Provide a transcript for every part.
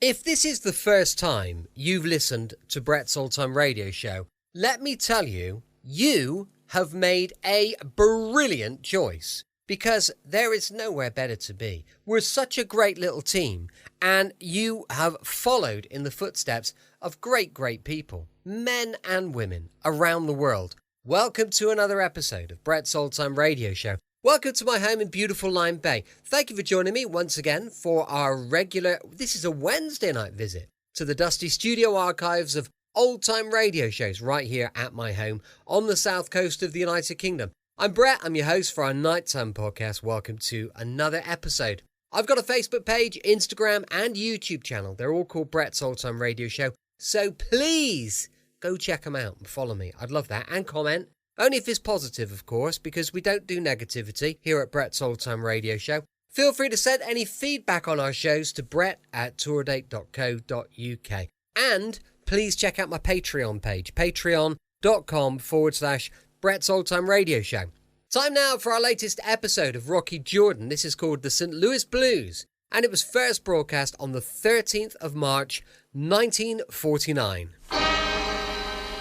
If this is the first time you've listened to Brett's Old-Time Radio Show, let me tell you, you have made a brilliant choice because there is nowhere better to be. We're such a great little team and you have followed in the footsteps of great people, men and women around the world. Welcome to another episode of Brett's Old-Time Radio Show. Welcome to my home in beautiful Lyme Bay. Thank you for joining me once again for our this is a Wednesday night visit to the dusty studio archives of old-time radio shows right here at my home on the south coast of the United Kingdom. I'm Brett, I'm your host for our Nighttime podcast. Welcome to another episode. I've got a Facebook page, Instagram and YouTube channel. They're all called Brett's Old-Time Radio Show. So please go check them out and follow me. I'd love that. And comment. Only if it's positive, of course, because we don't do negativity here at Brett's Old-Time Radio Show. Feel free to send any feedback on our shows to brett@tourdate.co.uk. And please check out my Patreon page, patreon.com/Brett's Old-Time Radio Show. Time now for our latest episode of Rocky Jordan. This is called The St. Louis Blues, and it was first broadcast on the 13th of March, 1949.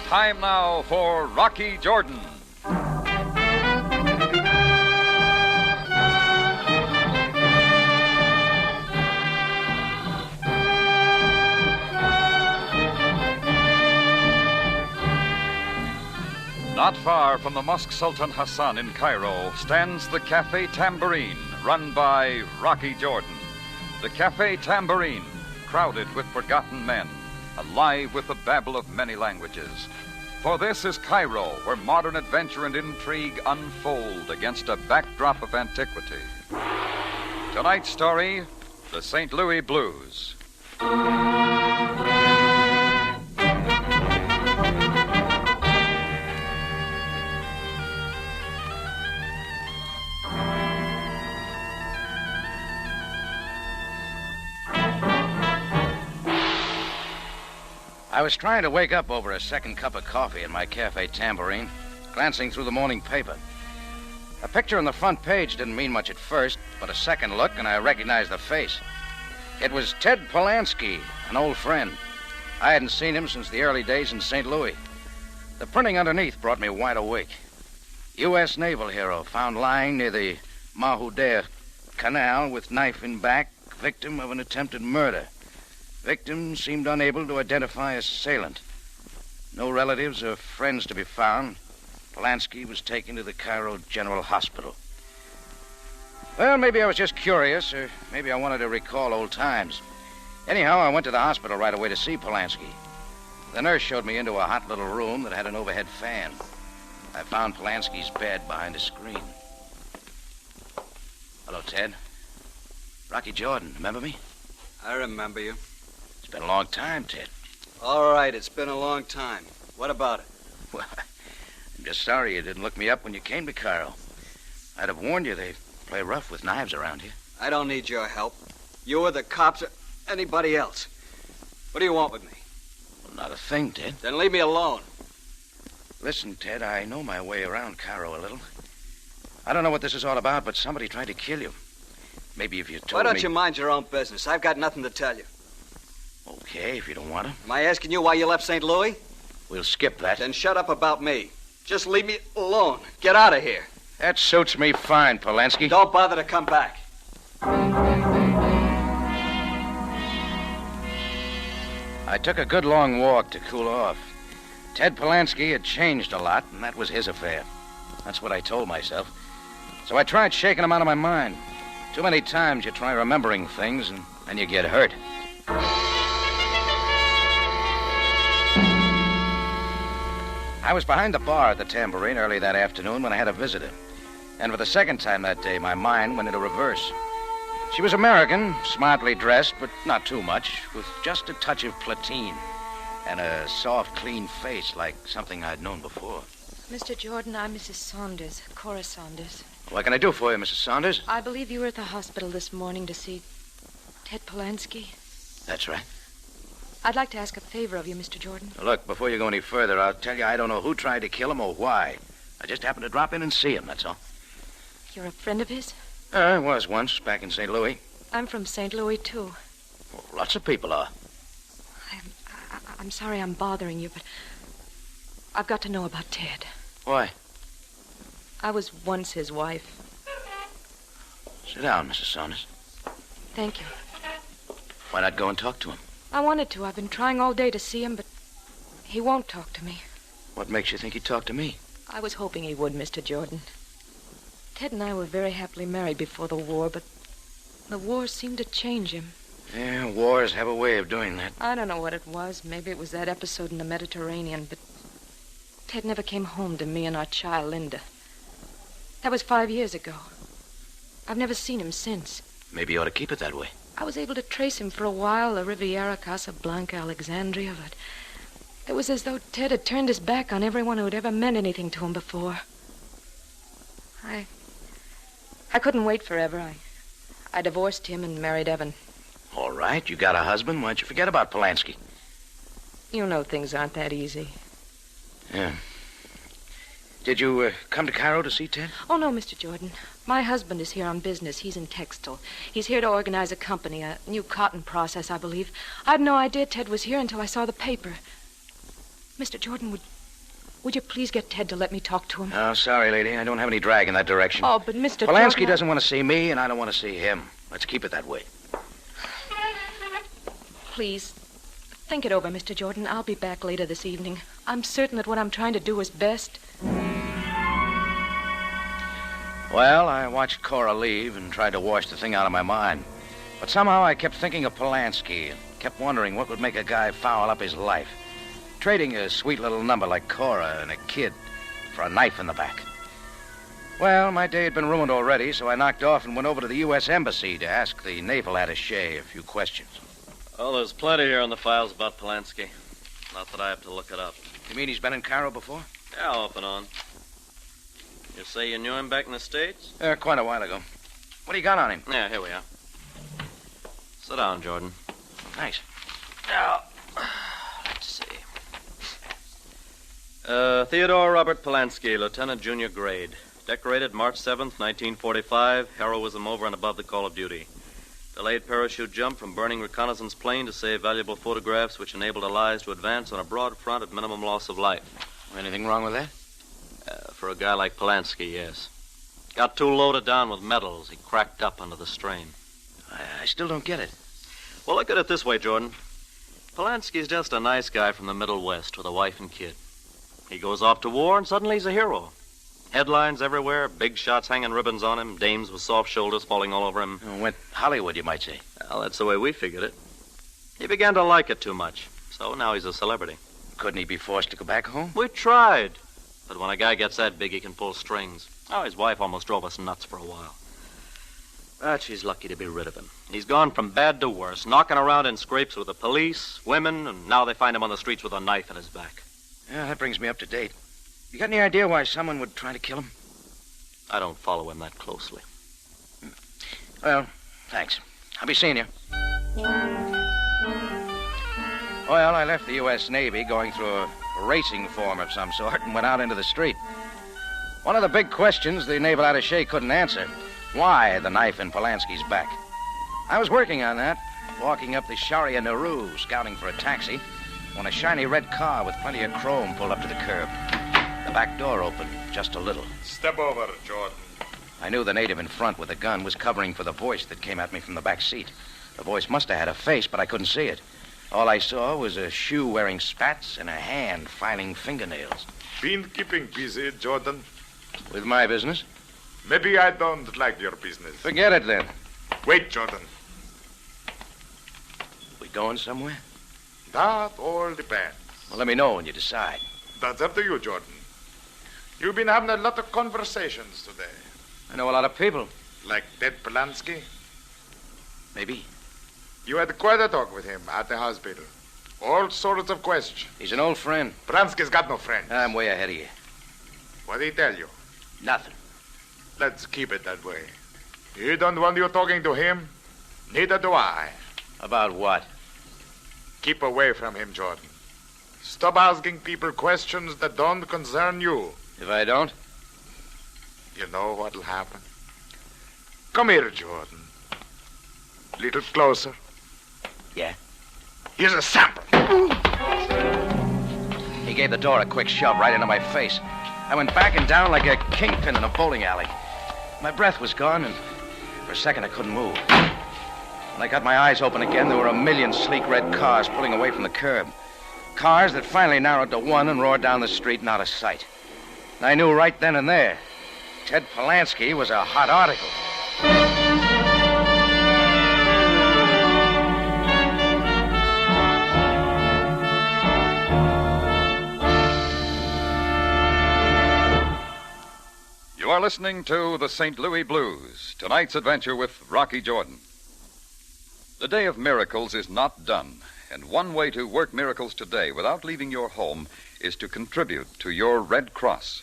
Time now for Rocky Jordan. Not far from the Mosque Sultan Hassan in Cairo stands the Café Tambourine, run by Rocky Jordan. The Café Tambourine, crowded with forgotten men, alive with the babble of many languages. For this is Cairo, where modern adventure and intrigue unfold against a backdrop of antiquity. Tonight's story, the St. Louis Blues. I was trying to wake up over a second cup of coffee in my Café Tambourine, glancing through the morning paper. A picture on the front page didn't mean much at first, but a second look and I recognized the face. It was Ted Polanski, an old friend. I hadn't seen him since the early days in St. Louis. The printing underneath brought me wide awake. U.S. naval hero found lying near the Mahouder Canal with knife in back, victim of an attempted murder. Victim seemed unable to identify assailant. No relatives or friends to be found. Polanski was taken to the Cairo General Hospital. Well, maybe I was just curious, or maybe I wanted to recall old times. Anyhow, I went to the hospital right away to see Polanski. The nurse showed me into a hot little room that had an overhead fan. I found Polanski's bed behind a screen. Hello, Ted. Rocky Jordan, remember me? I remember you. It's been a long time, Ted. All right, it's been a long time. What about it? Well, I'm just sorry you didn't look me up when you came to Cairo. I'd have warned you they play rough with knives around here. I don't need your help. You or the cops or anybody else. What do you want with me? Well, not a thing, Ted. Then leave me alone. Listen, Ted, I know my way around Cairo a little. I don't know what this is all about, but somebody tried to kill you. Maybe if you told me... Why don't you mind your own business? I've got nothing to tell you. Okay, if you don't want to. Am I asking you why you left St. Louis? We'll skip that. Then shut up about me. Just leave me alone. Get out of here. That suits me fine, Polanski. Don't bother to come back. I took a good long walk to cool off. Ted Polanski had changed a lot, and that was his affair. That's what I told myself. So I tried shaking him out of my mind. Too many times you try remembering things, and then you get hurt. I was behind the bar at the Tambourine early that afternoon when I had a visitor. And for the second time that day, my mind went into reverse. She was American, smartly dressed, but not too much, with just a touch of platine, and a soft, clean face like something I'd known before. Mr. Jordan, I'm Mrs. Saunders, Cora Saunders. What can I do for you, Mrs. Saunders? I believe you were at the hospital this morning to see Ted Polanski. That's right. I'd like to ask a favor of you, Mr. Jordan. Look, before you go any further, I'll tell you I don't know who tried to kill him or why. I just happened to drop in and see him, that's all. You're a friend of his? I was once, back in St. Louis. I'm from St. Louis, too. Well, lots of people are. I'm sorry I'm bothering you, but I've got to know about Ted. Why? I was once his wife. Sit down, Mrs. Saunders. Thank you. Why not go and talk to him? I wanted to. I've been trying all day to see him, but he won't talk to me. What makes you think he'd talk to me? I was hoping he would, Mr. Jordan. Ted and I were very happily married before the war, but the war seemed to change him. Yeah, wars have a way of doing that. I don't know what it was. Maybe it was that episode in the Mediterranean, but Ted never came home to me and our child, Linda. That was 5 years ago. I've never seen him since. Maybe you ought to keep it that way. I was able to trace him for a while, the Riviera, Casablanca, Alexandria, but it was as though Ted had turned his back on everyone who had ever meant anything to him before. I couldn't wait forever. I divorced him and married Evan. All right, you got a husband. Why don't you forget about Polanski? You know things aren't that easy. Yeah. Did you come to Cairo to see Ted? Oh, no, Mr. Jordan. My husband is here on business. He's in Textile. He's here to organize a company, a new cotton process, I believe. I had no idea Ted was here until I saw the paper. Mr. Jordan, would you please get Ted to let me talk to him? Oh, sorry, lady. I don't have any drag in that direction. Oh, but Mr. Polanski Jordan... doesn't want to see me, and I don't want to see him. Let's keep it that way. Please, think it over, Mr. Jordan. I'll be back later this evening. I'm certain that what I'm trying to do is best. Well, I watched Cora leave and tried to wash the thing out of my mind. But somehow I kept thinking of Polanski and kept wondering what would make a guy foul up his life. Trading a sweet little number like Cora and a kid for a knife in the back. Well, my day had been ruined already, so I knocked off and went over to the U.S. Embassy to ask the naval attaché a few questions. Well, there's plenty here in the files about Polanski. Not that I have to look it up. You mean he's been in Cairo before? Yeah, off and on. You say you knew him back in the States? Quite a while ago. What do you got on him? Yeah, here we are. Sit down, Jordan. Thanks. Now, let's see. Theodore Robert Polanski, Lieutenant Junior Grade. Decorated March 7th, 1945. Heroism over and above the call of duty. Delayed parachute jump from burning reconnaissance plane to save valuable photographs which enabled Allies to advance on a broad front at minimum loss of life. Anything wrong with that? For a guy like Polanski, yes. Got too loaded down with medals. He cracked up under the strain. I still don't get it. Well, look at it this way, Jordan. Polanski's just a nice guy from the Middle West with a wife and kid. He goes off to war and suddenly he's a hero. Headlines everywhere, big shots hanging ribbons on him, dames with soft shoulders falling all over him. Went Hollywood, you might say. Well, that's the way we figured it. He began to like it too much, so now he's a celebrity. Couldn't he be forced to go back home? We tried. But when a guy gets that big, he can pull strings. Oh, his wife almost drove us nuts for a while. But she's lucky to be rid of him. He's gone from bad to worse, knocking around in scrapes with the police, women, and now they find him on the streets with a knife in his back. Yeah, that brings me up to date. You got any idea why someone would try to kill him? I don't follow him that closely. Well, thanks. I'll be seeing you. Well, I left the U.S. Navy going through a racing form of some sort and went out into the street. One of the big questions the naval attaché couldn't answer. Why the knife in Polanski's back? I was working on that, walking up the Sharia Nauru, scouting for a taxi, when a shiny red car with plenty of chrome pulled up to the curb. The back door opened, just a little. Step over, Jordan. I knew the native in front with a gun was covering for the voice that came at me from the back seat. The voice must have had a face, but I couldn't see it. All I saw was a shoe wearing spats and a hand filing fingernails. Been keeping busy, Jordan? With my business? Maybe I don't like your business. Forget it, then. Wait, Jordan. We going somewhere? That all depends. Well, let me know when you decide. That's up to you, Jordan. You've been having a lot of conversations today. I know a lot of people. Like Ted Polanski? Maybe. You had quite a talk with him at the hospital. All sorts of questions. He's an old friend. Polanski's got no friends. I'm way ahead of you. What did he tell you? Nothing. Let's keep it that way. He don't want you talking to him. Neither do I. About what? Keep away from him, Jordan. Stop asking people questions that don't concern you. If I don't? You know what'll happen? Come here, Jordan. Little closer. Yeah? Here's a sample. He gave the door a quick shove right into my face. I went backing down like a kingpin in a bowling alley. My breath was gone, and for a second I couldn't move. When I got my eyes open again, there were a million sleek red cars pulling away from the curb. Cars that finally narrowed to one and roared down the street and out of sight. And I knew right then and there, Ted Polansky was a hot article. You are listening to the St. Louis Blues, tonight's adventure with Rocky Jordan. The day of miracles is not done, and one way to work miracles today without leaving your home is to contribute to your Red Cross.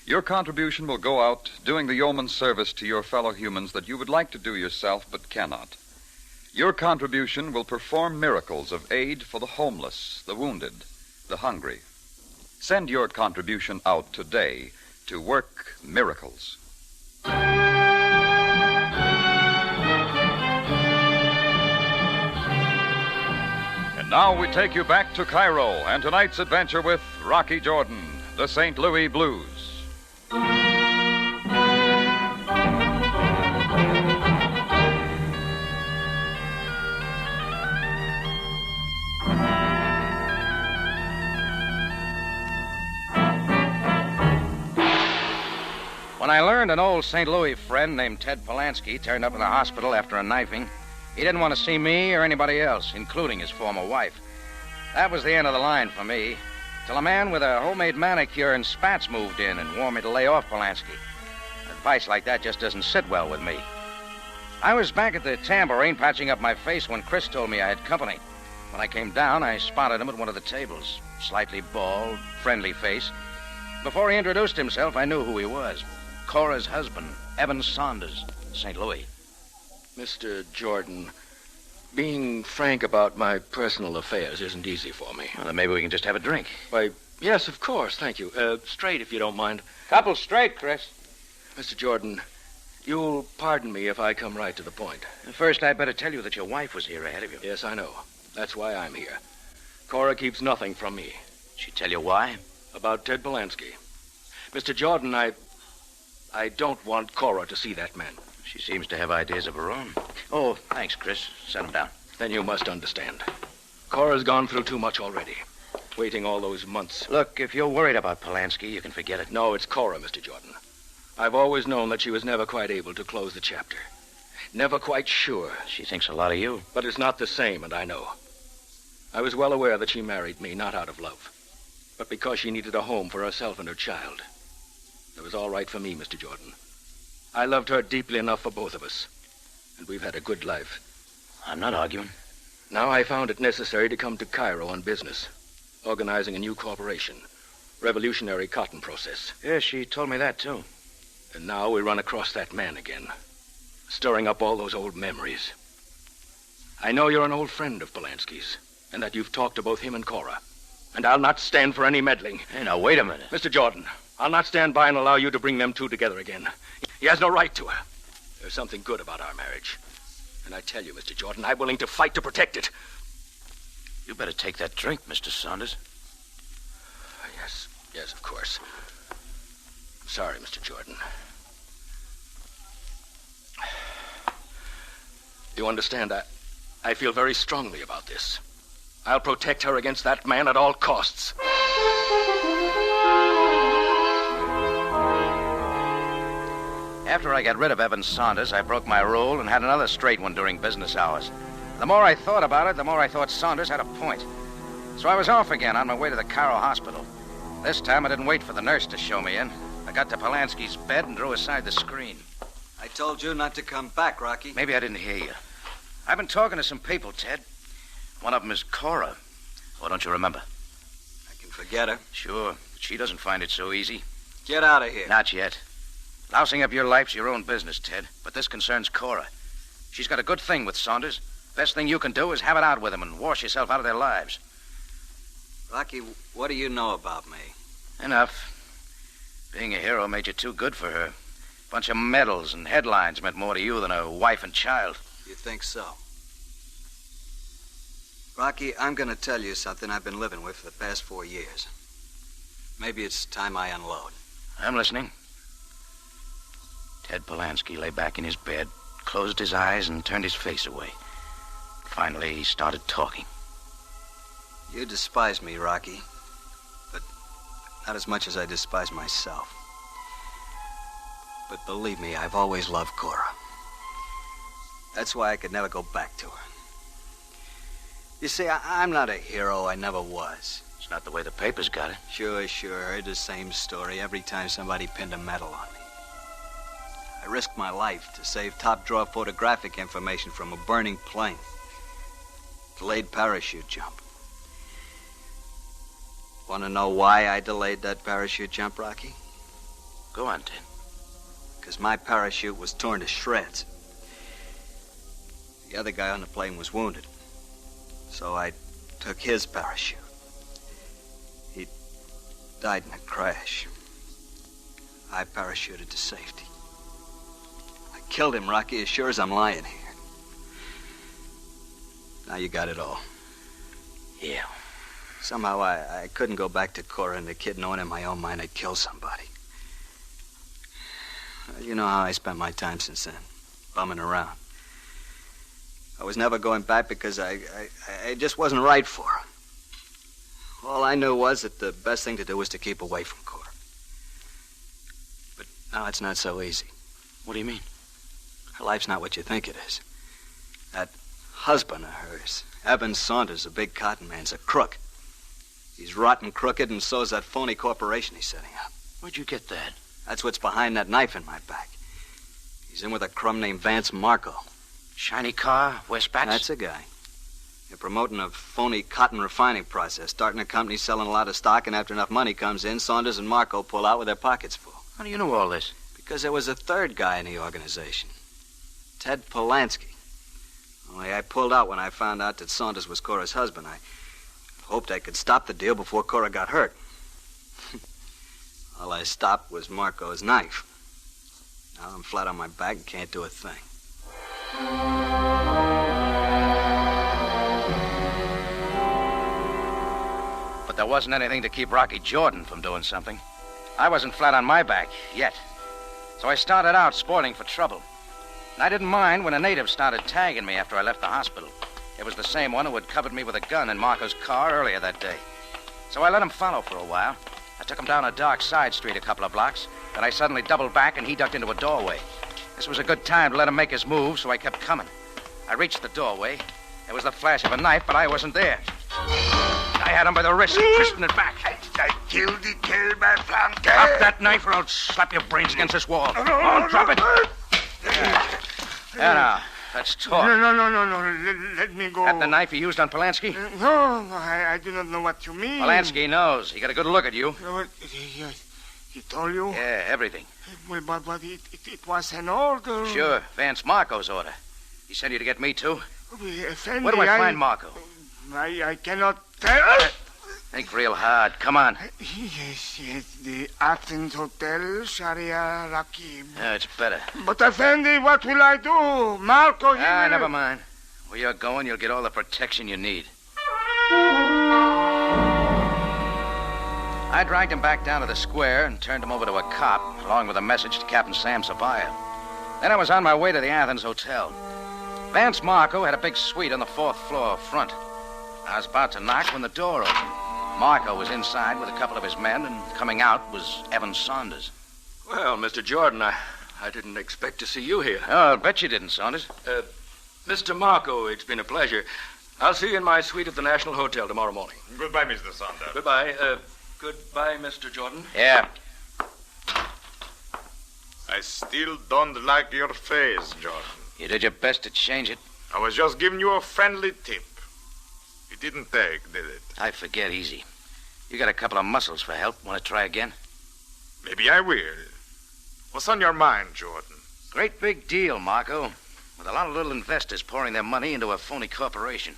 Your contribution will go out doing the yeoman's service to your fellow humans that you would like to do yourself but cannot. Your contribution will perform miracles of aid for the homeless, the wounded, the hungry. Send your contribution out today to work miracles. And now we take you back to Cairo and tonight's adventure with Rocky Jordan, the St. Louis Blues. When I learned an old St. Louis friend named Ted Polansky turned up in the hospital after a knifing, he didn't want to see me or anybody else, including his former wife. That was the end of the line for me, till a man with a homemade manicure and spats moved in and warned me to lay off Polansky. Advice like that just doesn't sit well with me. I was back at the tambourine patching up my face when Chris told me I had company. When I came down, I spotted him at one of the tables. Slightly bald, friendly face. Before he introduced himself, I knew who he was. Cora's husband, Evan Saunders, St. Louis. Mr. Jordan, being frank about my personal affairs isn't easy for me. Well, then maybe we can just have a drink. Why, yes, of course, thank you. Straight, if you don't mind. Couple straight, Chris. Mr. Jordan, you'll pardon me if I come right to the point. First, I'd better tell you that your wife was here ahead of you. Yes, I know. That's why I'm here. Cora keeps nothing from me. She tell you why? About Ted Polansky. Mr. Jordan, I don't want Cora to see that man. She seems to have ideas of her own. Oh, thanks, Chris. Set him down. Then you must understand. Cora's gone through too much already. Waiting all those months. Look, if you're worried about Polansky, you can forget it. No, it's Cora, Mr. Jordan. I've always known that she was never quite able to close the chapter. Never quite sure. She thinks a lot of you. But it's not the same, and I know. I was well aware that she married me, not out of love, but because she needed a home for herself and her child. It was all right for me, Mr. Jordan. I loved her deeply enough for both of us, and we've had a good life. I'm not arguing. Now I found it necessary to come to Cairo on business, organizing a new corporation, Revolutionary Cotton Process. Yeah, she told me that, too. And now we run across that man again, stirring up all those old memories. I know you're an old friend of Polansky's, and that you've talked to both him and Cora, and I'll not stand for any meddling. Hey, now, wait a minute. Mr. Jordan, I'll not stand by and allow you to bring them two together again. He has no right to her. There's something good about our marriage. And I tell you, Mr. Jordan, I'm willing to fight to protect it. You better take that drink, Mr. Saunders. Yes, of course. I'm sorry, Mr. Jordan. You understand, I feel very strongly about this. I'll protect her against that man at all costs. After I got rid of Evan Saunders, I broke my rule and had another straight one during business hours. The more I thought about it, the more I thought Saunders had a point. So I was off again on my way to the Cairo hospital. This time I didn't wait for the nurse to show me in. I got to Polansky's bed and drew aside the screen. I told you not to come back, Rocky. Maybe I didn't hear you. I've been talking to some people, Ted. One of them is Cora. Oh, don't you remember? I can forget her. Sure, but she doesn't find it so easy. Get out of here. Not yet. Lousing up your life's your own business, Ted, but this concerns Cora. She's got a good thing with Saunders. Best thing you can do is have it out with him and wash yourself out of their lives. Rocky, what do you know about me? Enough. Being a hero made you too good for her. Bunch of medals and headlines meant more to you than a wife and child. You think so? Rocky, I'm going to tell you something I've been living with for the past 4 years. Maybe it's time I unload. I'm listening. Ted Polansky lay back in his bed, closed his eyes, and turned his face away. Finally, he started talking. You despise me, Rocky, but not as much as I despise myself. But believe me, I've always loved Cora. That's why I could never go back to her. You see, I'm not a hero. I never was. It's not the way the papers got it. Sure. Heard the same story every time somebody pinned a medal on me. I risked my life to save top-drawer photographic information from a burning plane. Delayed parachute jump. Want to know why I delayed that parachute jump, Rocky? Go on, Ted. Because my parachute was torn to shreds. The other guy on the plane was wounded. So I took his parachute. He died in a crash. I parachuted to safety. I killed him, Rocky, as sure as I'm lying here. Now you got it all. Yeah. Somehow I couldn't go back to Cora and the kid knowing in my own mind I'd killed somebody. You know how I spent my time since then, bumming around. I was never going back because I just wasn't right for her. All I knew was that the best thing to do was to keep away from Cora. But now it's not so easy. What do you mean? Her life's not what you think it is. That husband of hers, Evan Saunders, a big cotton man's a crook. He's rotten crooked, and so's that phony corporation he's setting up. Where'd you get that? That's what's behind that knife in my back. He's in with a crumb named Vance Marco. Shiny car, West Bats? That's a guy. They're promoting a phony cotton refining process, starting a company selling a lot of stock, and after enough money comes in, Saunders and Marco pull out with their pockets full. How do you know all this? Because there was a third guy in the organization, Ted Polansky. Only I pulled out when I found out that Saunders was Cora's husband. I hoped I could stop the deal before Cora got hurt. All I stopped was Marco's knife. Now I'm flat on my back and can't do a thing. But there wasn't anything to keep Rocky Jordan from doing something. I wasn't flat on my back, yet. So I started out spoiling for trouble. And I didn't mind when a native started tagging me after I left the hospital. It was the same one who had covered me with a gun in Marco's car earlier that day. So I let him follow for a while. I took him down a dark side street a couple of blocks. Then I suddenly doubled back and he ducked into a doorway. This was a good time to let him make his move, so I kept coming. I reached the doorway. There was the flash of a knife, but I wasn't there. I had him by the wrist, twisting it back. I killed the kill my flanker. Drop that knife or I'll slap your brains against this wall. Oh, drop it. There now, let's talk. No. Let me go. That the knife you used on Polansky? No, I do not know what you mean. Polansky knows. He got a good look at you. He told you? Yeah, everything. Well, but it was an order. Sure, Vance Marco's order. He sent you to get me, too? Effendi, Where do I find Marco? I cannot tell. Think real hard. Come on. Yes, the Athens Hotel, Sharia Rakib. Yeah, it's better. But, Effendi, what will I do? Marco, he will... Never mind. Where you're going, you'll get all the protection you need. I dragged him back down to the square and turned him over to a cop, along with a message to Captain Sam Sabaya. Then I was on my way to the Athens Hotel. Vance Marco had a big suite on the 4th floor front. I was about to knock when the door opened. Marco was inside with a couple of his men, and coming out was Evan Saunders. Well, Mr. Jordan, I didn't expect to see you here. Oh, I'll bet you didn't, Saunders. Mr. Marco, it's been a pleasure. I'll see you in my suite at the National Hotel tomorrow morning. Goodbye, Mr. Saunders. Goodbye. Goodbye, Mr. Jordan. Yeah. I still don't like your face, Jordan. You did your best to change it. I was just giving you a friendly tip. It didn't take, did it? I forget easy. You got a couple of muscles for help. Want to try again? Maybe I will. What's on your mind, Jordan? Great big deal, Marco. With a lot of little investors pouring their money into a phony corporation.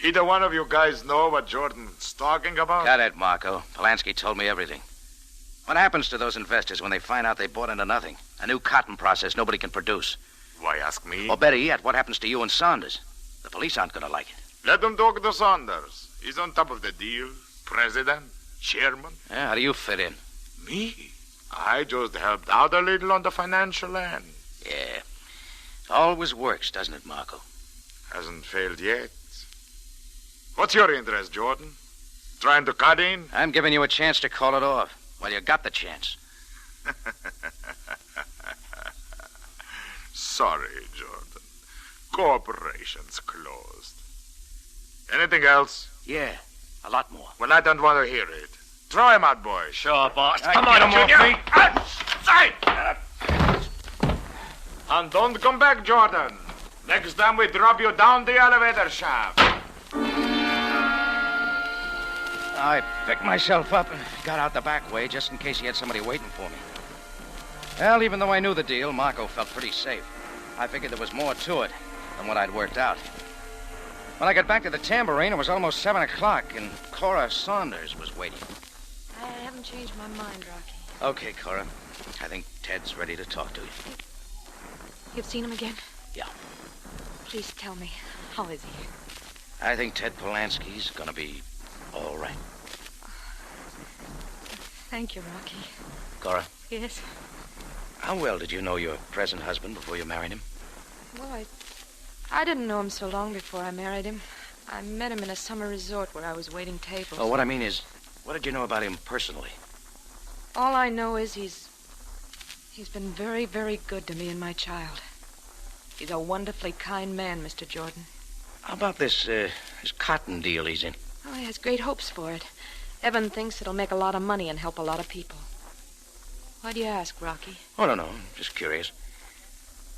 Either one of you guys know what Jordan's talking about? Got it, Marco. Polansky told me everything. What happens to those investors when they find out they bought into nothing? A new cotton process nobody can produce. Why ask me? Or better yet, what happens to you and Saunders? The police aren't going to like it. Let them talk to Saunders. He's on top of the deal. President, chairman. Yeah, how do you fit in? Me? I just helped out a little on the financial end. Yeah. Always works, doesn't it, Marco? Hasn't failed yet. What's your interest, Jordan? Trying to cut in? I'm giving you a chance to call it off. Well, you got the chance. Sorry, Jordan. Cooperation's closed. Anything else? Yeah, a lot more. Well, I don't want to hear it. Throw him out, boys. Sure, boss. Come on, Junior. Outside! And don't come back, Jordan. Next time we drop you down the elevator shaft. I picked myself up and got out the back way just in case he had somebody waiting for me. Well, even though I knew the deal, Marco felt pretty safe. I figured there was more to it than what I'd worked out. When I got back to the tambourine, it was almost 7 o'clock, and Cora Saunders was waiting. I haven't changed my mind, Rocky. Okay, Cora. I think Ted's ready to talk to you. You've seen him again? Yeah. Please tell me, how is he? I think Ted Polanski's gonna be all right. Thank you, Rocky. Cora, Yes? how well did you know your present husband before you married him? Well, I didn't know him so long before I married him. I met him in a summer resort where I was waiting tables. Oh, what I mean is, what did you know about him personally? All I know is he's been very, very good to me and my child. He's a wonderfully kind man, Mr. Jordan. How about this cotton deal he's in? Oh, he has great hopes for it. Evan thinks it'll make a lot of money and help a lot of people. Why do you ask, Rocky? Oh, no, I'm just curious.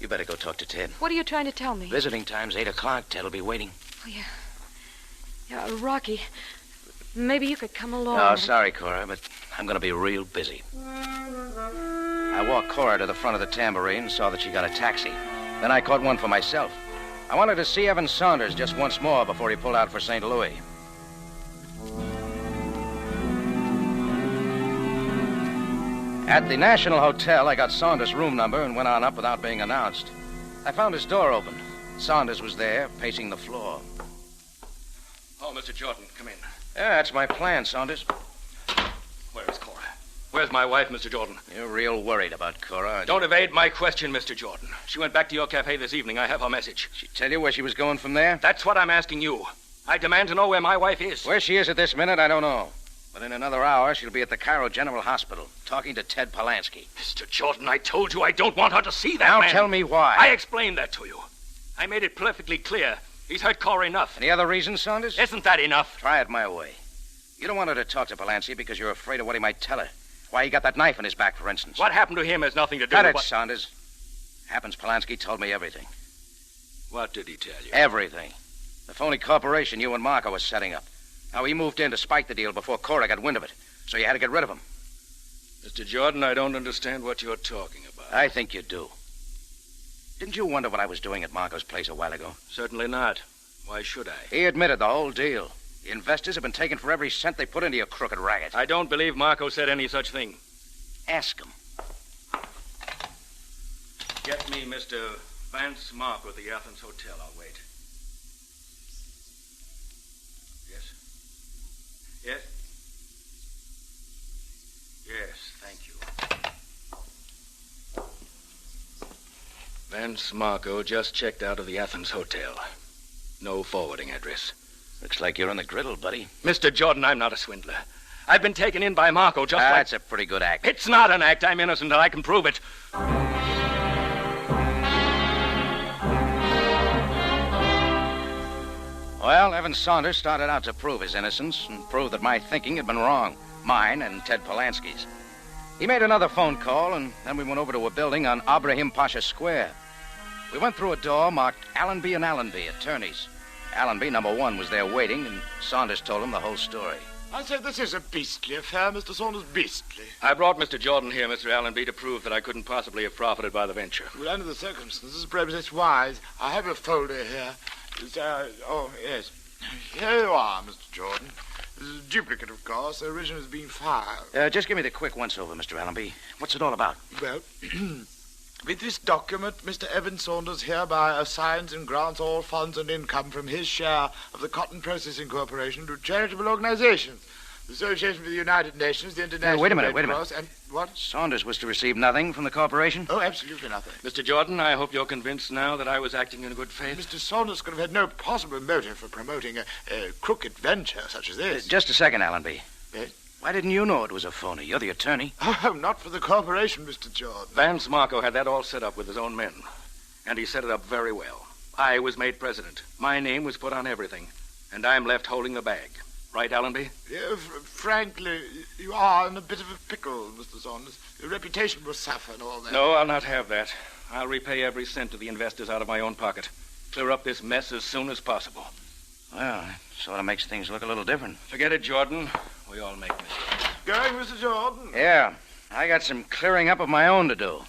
You better go talk to Ted. What are you trying to tell me? Visiting time's 8 o'clock. Ted'll be waiting. Oh, yeah. Yeah, Rocky, maybe you could come along. Oh, sorry, Cora, but I'm going to be real busy. I walked Cora to the front of the tambourine and saw that she got a taxi. Then I caught one for myself. I wanted to see Evan Saunders just once more before he pulled out for St. Louis. At the National Hotel, I got Saunders' room number and went on up without being announced. I found his door open. Saunders was there, pacing the floor. Oh, Mr. Jordan, come in. Yeah, that's my plan, Saunders. Where is Cora? Where's my wife, Mr. Jordan? You're real worried about Cora, aren't you? Don't evade my question, Mr. Jordan. She went back to your cafe this evening. I have her message. She tell you where she was going from there? That's what I'm asking you. I demand to know where my wife is. Where she is at this minute, I don't know. But in another hour, she'll be at the Cairo General Hospital, talking to Ted Polanski. Mr. Jordan, I told you I don't want her to see that Now man. tell me why. I explained that to you. I made it perfectly clear. He's hurt Cora enough. Any other reason, Saunders? Isn't that enough? Try it my way. You don't want her to talk to Polanski because you're afraid of what he might tell her. Why he got that knife in his back, for instance. What happened to him has nothing to do Cut with it, what... Saunders. Happens Polanski told me everything. What did he tell you? Everything. The phony corporation you and Marco were setting up. How he moved in to spike the deal before Cora got wind of it. So you had to get rid of him. Mr. Jordan, I don't understand what you're talking about. I think you do. Didn't you wonder what I was doing at Marco's place a while ago? Certainly not. Why should I? He admitted the whole deal. The investors have been taken for every cent they put into your crooked racket. I don't believe Marco said any such thing. Ask him. Get me Mr. Vance Marco at the Athens Hotel. I'll wait. Yes? Yes? Yes, thank you. Vance Marco just checked out of the Athens Hotel. No forwarding address. Looks like you're on the griddle, buddy. Mr. Jordan, I'm not a swindler. I've been taken in by Marco just like... That's a pretty good act. It's not an act. I'm innocent and I can prove it. Well, Evan Saunders started out to prove his innocence and prove that my thinking had been wrong. Mine and Ted Polanski's. He made another phone call, and then we went over to a building on Abraham Pasha Square. We went through a door marked Allenby and Allenby, attorneys. Allenby, number 1, was there waiting, and Saunders told him the whole story. I say this is a beastly affair, Mr. Saunders, beastly. I brought Mr. Jordan here, Mr. Allenby, to prove that I couldn't possibly have profited by the venture. Well, under the circumstances, perhaps it's wise. I have a folder here. Oh, yes. Here you are, Mr. Jordan. This is a duplicate, of course. The original has been filed. Just give me the quick once-over, Mr. Allenby. What's it all about? Well, With this document, Mr. Evan Saunders hereby assigns and grants all funds and income from his share of the Cotton Processing Corporation to charitable organizations. The Association for the United Nations, the International Wait a minute. And what? Saunders was to receive nothing from the corporation? Oh, absolutely nothing. Mr. Jordan, I hope you're convinced now that I was acting in good faith. Mr. Saunders could have had no possible motive for promoting a crooked venture such as this. Just a second, Allenby. Yes? Why didn't you know it was a phony? You're the attorney. Oh, not for the corporation, Mr. Jordan. Vance Marco had that all set up with his own men. And he set it up very well. I was made president. My name was put on everything. And I'm left holding the bag. Right, Allenby? Yeah, frankly, you are in a bit of a pickle, Mr. Saunders. Your reputation will suffer and all that. No, I'll not have that. I'll repay every cent to the investors out of my own pocket. Clear up this mess as soon as possible. Well, it sort of makes things look a little different. Forget it, Jordan. We all make mistakes. Going, Mr. Jordan? Yeah, I got some clearing up of my own to do.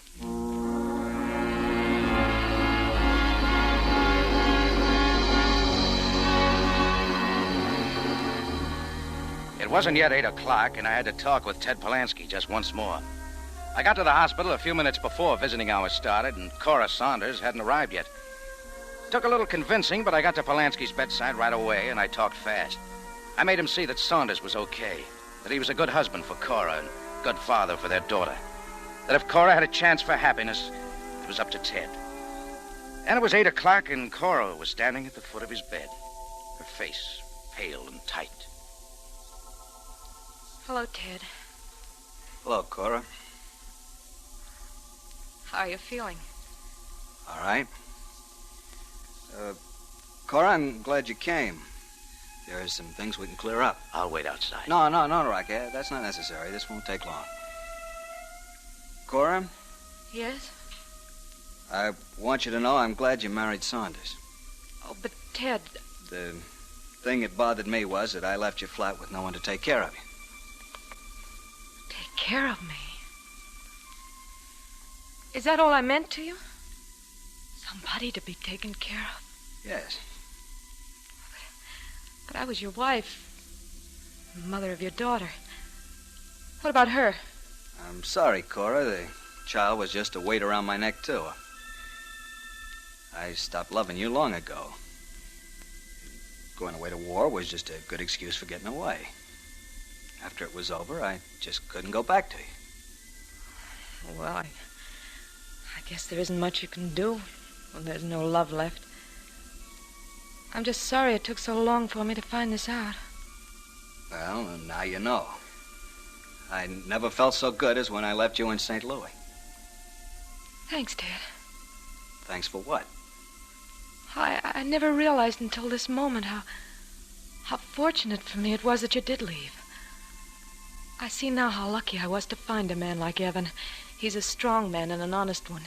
It wasn't yet 8 o'clock, and I had to talk with Ted Polansky just once more. I got to the hospital a few minutes before visiting hours started, and Cora Saunders hadn't arrived yet. Took a little convincing, but I got to Polansky's bedside right away, and I talked fast. I made him see that Saunders was okay, that he was a good husband for Cora and good father for their daughter, that if Cora had a chance for happiness, it was up to Ted. And it was 8 o'clock, and Cora was standing at the foot of his bed, her face pale and tight. Hello, Ted. Hello, Cora. How are you feeling? All right. Cora, I'm glad you came. There are some things we can clear up. I'll wait outside. No, Rocky. That's not necessary. This won't take long. Cora, Yes? I want you to know I'm glad you married Saunders. Oh, but Ted... The thing that bothered me was that I left you flat with no one to take care of you. Take care of me? Is that all I meant to you? Somebody to be taken care of? Yes. But I was your wife, mother of your daughter. What about her? I'm sorry, Cora. The child was just a weight around my neck, too. I stopped loving you long ago. Going away to war was just a good excuse for getting away. After it was over, I just couldn't go back to you. Well, I guess there isn't much you can do when there's no love left. I'm just sorry it took so long for me to find this out. Well, now you know. I never felt so good as when I left you in St. Louis. Thanks, Ted. Thanks for what? I never realized until this moment how fortunate for me it was that you did leave. I see now how lucky I was to find a man like Evan. He's a strong man and an honest one.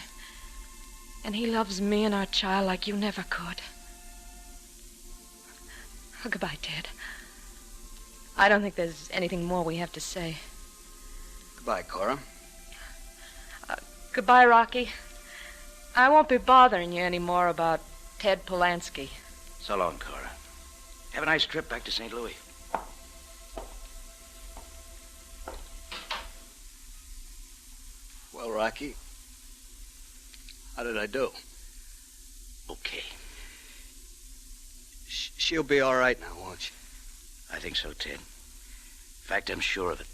And he loves me and our child like you never could. Oh, goodbye, Ted. I don't think there's anything more we have to say. Goodbye, Cora. Goodbye, Rocky. I won't be bothering you anymore about Ted Polansky. So long, Cora. Have a nice trip back to St. Louis. Well, Rocky, how did I do? Okay. She'll be all right now, won't she? I think so, Ted. In fact, I'm sure of it.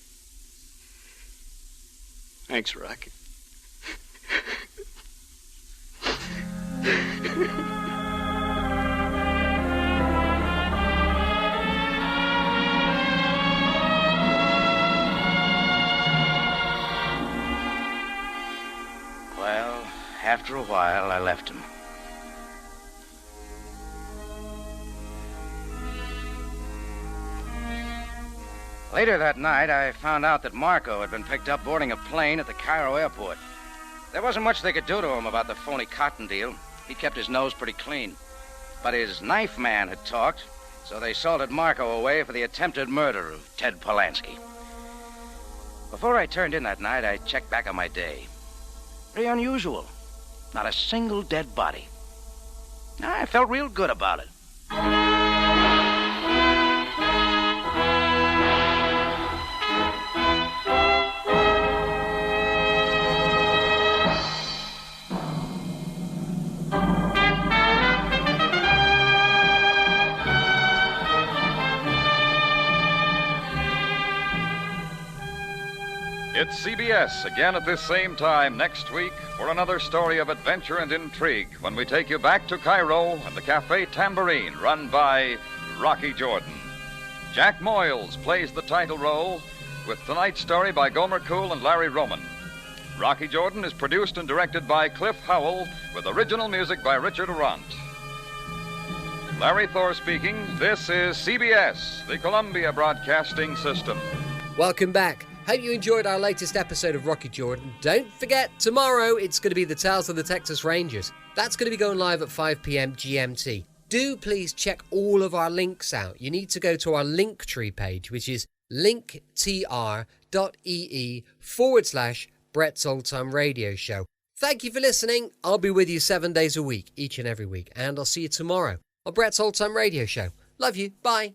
Thanks, Rocky. Well, after a while, I left him. Later that night, I found out that Marco had been picked up boarding a plane at the Cairo airport. There wasn't much they could do to him about the phony cotton deal. He kept his nose pretty clean. But his knife man had talked, so they salted Marco away for the attempted murder of Ted Polansky. Before I turned in that night, I checked back on my day. Pretty unusual. Not a single dead body. I felt real good about it. It's CBS again at this same time next week for another story of adventure and intrigue when we take you back to Cairo and the Cafe Tambourine, run by Rocky Jordan. Jack Moyles plays the title role, with tonight's story by Gomer Cool and Larry Roman. Rocky Jordan is produced and directed by Cliff Howell, with original music by Richard Arant. Larry Thor speaking. This is CBS, the Columbia Broadcasting System. Welcome back. Hope you enjoyed our latest episode of Rocky Jordan. Don't forget, tomorrow it's going to be the Tales of the Texas Rangers. That's going to be going live at 5 p.m. GMT. Do please check all of our links out. You need to go to our Linktree page, which is linktr.ee/Brett's Old Time Radio Show. Thank you for listening. I'll be with you 7 days a week, each and every week. And I'll see you tomorrow on Brett's Old Time Radio Show. Love you. Bye.